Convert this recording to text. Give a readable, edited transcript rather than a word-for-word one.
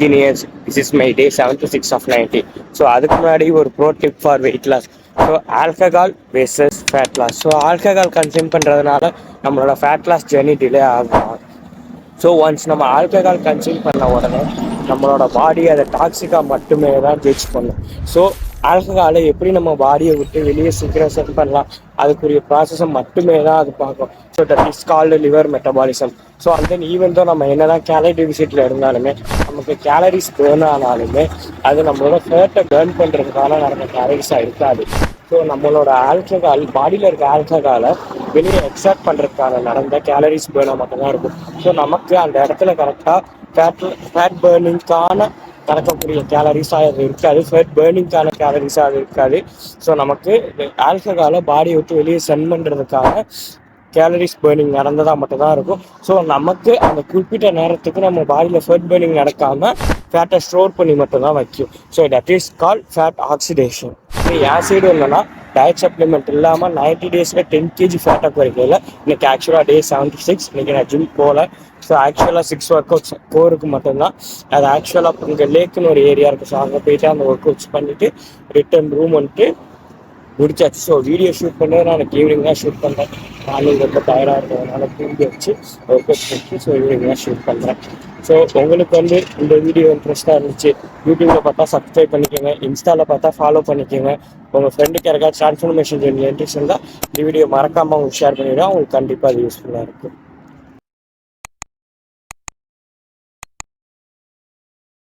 15 years. This is my day 76 of 90. So அதுக்கு முன்னாடி ஒரு pro tip for weight loss. So alcohol versus fat loss. So alcohol consume பண்ணுறதுனால நம்மளோட fat loss journey delay ஆகும். So once நம்ம alcohol consume பண்ண உடனே நம்மளோட பாடி அதை டாக்ஸிக்காக மட்டுமே தான் ஜட்ஜ் பண்ணும். ஸோ ஆல்கஹாலை எப்படி நம்ம பாடியை விட்டு வெளியே சீக்கிரம் செட் பண்ணலாம், அதுக்குரிய ப்ராசஸை மட்டுமே தான் அது பார்க்கும். So that is called liver metabolism. So அந்த ஈவன் தான் நம்ம என்ன தான் கேலரி டெபிசிட்டில் இருந்தாலுமே, நமக்கு கேலரிஸ் பேர்ன் ஆனாலுமே அது நம்மளோட ஃபேட்டை பேர்ன் பண்ணுறதுக்கான நடந்த கேலரிஸாக இருக்காது. ஸோ நம்மளோட ஆல்கஹால் பாடியில் இருக்க ஆல்கஹாலை வெளியே எக்ஸாக்ட் பண்ணுறதுக்கான நடந்த கேலரிஸ் பேர்னாக மட்டும்தான் இருக்கும். ஸோ நமக்கு அந்த இடத்துல கரெக்டாக ஃபேட் பேர்னிங்கான கலக்கக்கூடிய கேலரிஸாக அது இருக்காது, ஃபேட் பேர்னிங்கான கேலரிஸாக அது இருக்காது. ஸோ நமக்கு ஆல்கஹாலை பாடியை விட்டு வெளியே சென்ட் பண்ணுறதுக்கான கேலரிஸ் பேர்னிங் நடந்ததாக மட்டும்தான் இருக்கும். ஸோ நமக்கு அந்த குறிப்பிட்ட நேரத்துக்கு நம்ம பாடியில் ஃபேட் பேர்னிங் நடக்காமல் ஃபேட்டை ஸ்டோர் பண்ணி மட்டும்தான் வைக்கும். So that is call fat oxidation. என் சைடு இல்லைன்னா டயட் சப்ளிமெண்ட் இல்லாமல் 90 days 10 kg ஃபேட்டை குறைக்கல. இன்னைக்கு ஆக்சுவலாக டே 76. இன்னைக்கு நான் ஜிம் போகல. ஸோ ஆக்சுவலாக 6 ஒர்க் அவுட்ஸ் கோருக்கு மட்டும்தான். அது ஆக்சுவலாக இங்கே லேக்குன்னு ஒரு ஏரியா இருக்குது. ஸோ அங்கே போயிட்டு அந்த ஒர்க் அவுட்ஸ் பண்ணிவிட்டு ரிட்டர்ன் ரூம் வந்துட்டு முடிச்சாச்சு. ஸோ வீடியோ ஷூட் பண்ணது நான் எனக்கு ஈவினிங் தான் ஷூட் பண்ணுறேன். மார்னிங் ரொம்ப டயர்டாக இருக்கிறதுனால தூங்கி வச்சு ஒர்க் அவுட் பண்ணிட்டு ஸோ ஈவினிங் தான் ஷூட் பண்ணுறேன். ஸோ உங்களுக்கு இந்த வீடியோ இன்ட்ரெஸ்ட்டாக இருந்துச்சு, யூடியூப்பில் பார்த்தா சப்ஸ்கிரைப் பண்ணிக்கோங்க, இன்ஸ்டாவில் பார்த்தா ஃபாலோ பண்ணிக்கோங்க. உங்கள் ஃப்ரெண்டுக்கு யாருக்காச்சும் ட்ரான்ஸ்ஃபர்மேஷன் இன்ட்ரெஸ்ட் இருந்தால் இந்த வீடியோ மறக்காமல் உங்களுக்கு ஷேர் பண்ணிவிடுவோம். உங்களுக்கு கண்டிப்பாக அது யூஸ்ஃபுல்லாக இருக்கும்.